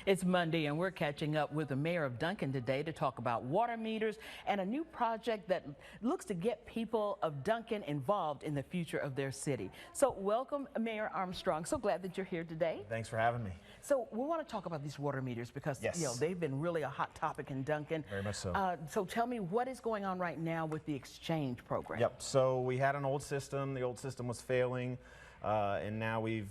It's Monday and we're catching up with the mayor of Duncan today to talk about water meters and a new project that looks to get people of Duncan involved in the future of their city. So welcome, Mayor Armstrong. So glad that you're here today. Thanks for having me. So we want to talk about these water meters because they've been really a hot topic in Duncan. Very much so. So tell me, what is going on right now with the exchange program? Yep. So we had an old system. The old system was failing. And now we've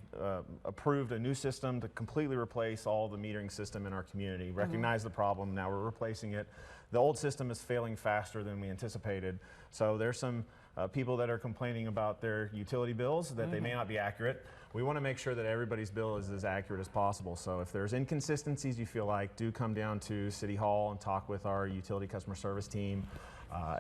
approved a new system to completely replace all the metering system in our community. Recognize the problem, now we're replacing it. The old system is failing faster than we anticipated. So there's some people that are complaining about their utility bills, that they may not be accurate. We want to make sure that everybody's bill is as accurate as possible. So if there's inconsistencies you feel like, do come down to City Hall and talk with our utility customer service team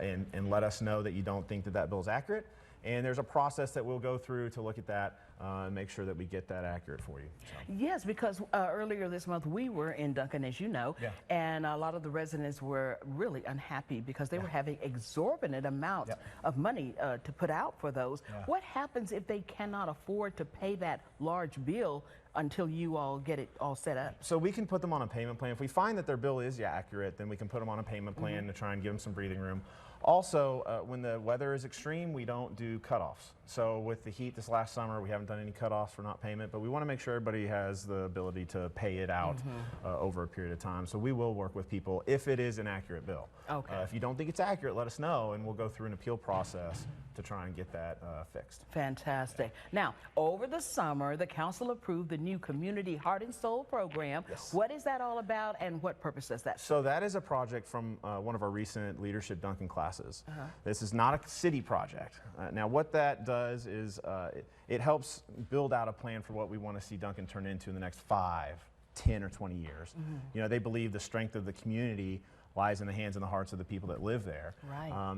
and let us know that you don't think that that bill is accurate. And there's a process that we'll go through to look at that and make sure that we get that accurate for you. So. Yes, because earlier this month we were in Duncan, as you know, and a lot of the residents were really unhappy because they were having exorbitant amounts of money to put out for those. What happens if they cannot afford to pay that large bill until you all get it all set up? So we can put them on a payment plan. If we find that their bill is accurate, then we can put them on a payment plan to try and give them some breathing room. Also, when the weather is extreme, we don't do cutoffs. So with the heat this last summer, we haven't done any cutoffs for not payment, but we want to make sure everybody has the ability to pay it out over a period of time. So we will work with people if it is an accurate bill. Okay. If you don't think it's accurate, let us know, and we'll go through an appeal process to try and get that fixed. Fantastic. Now, over the summer, the council approved the new Community Heart and Soul program. What is that all about, and what purpose does that serve? So that is a project from one of our recent Leadership Duncan classes. This is not a city project. Now, what that does is it helps build out a plan for what we want to see Duncan turn into in the next 5, 10, or 20 years. You know, they believe the strength of the community lies in the hands and the hearts of the people that live there.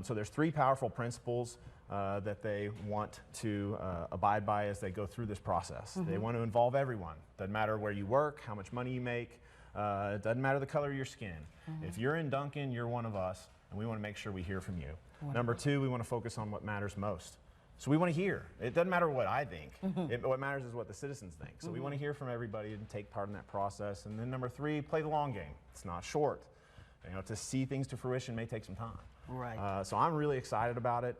So there's 3 powerful principles that they want to abide by as they go through this process. They want to involve everyone. Doesn't matter where you work, how much money you make, it doesn't matter the color of your skin. If you're in Duncan, you're one of us, and we want to make sure we hear from you. Number 2, we want to focus on what matters most. So we want to hear. It doesn't matter what I think. What matters is what the citizens think. So we want to hear from everybody and take part in that process. And then number 3, play the long game. It's not short. You know, to see things to fruition may take some time. So I'm really excited about it.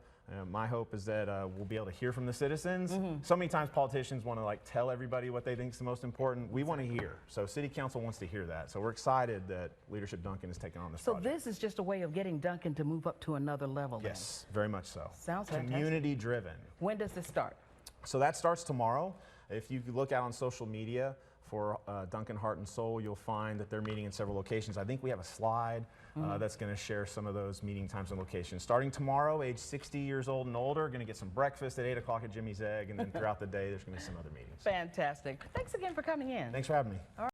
My hope is that we'll be able to hear from the citizens. So many times politicians want to tell everybody what they think is the most important. We want to hear. So City Council wants to hear that. So we're excited that Leadership Duncan is taking on this project. So this is just a way of getting Duncan to move up to another level then? Yes, very much so. Sounds fantastic. Community driven. When does this start? So that starts tomorrow. If you look out on social media for Duncan Heart and Soul, you'll find that they're meeting in several locations. I think we have a slide that's going to share some of those meeting times and locations. Starting tomorrow, age 60 years old and older, going to get some breakfast at 8 o'clock at Jimmy's Egg, and then throughout the day, there's going to be some other meetings. Fantastic. Thanks again for coming in. Thanks for having me. All right.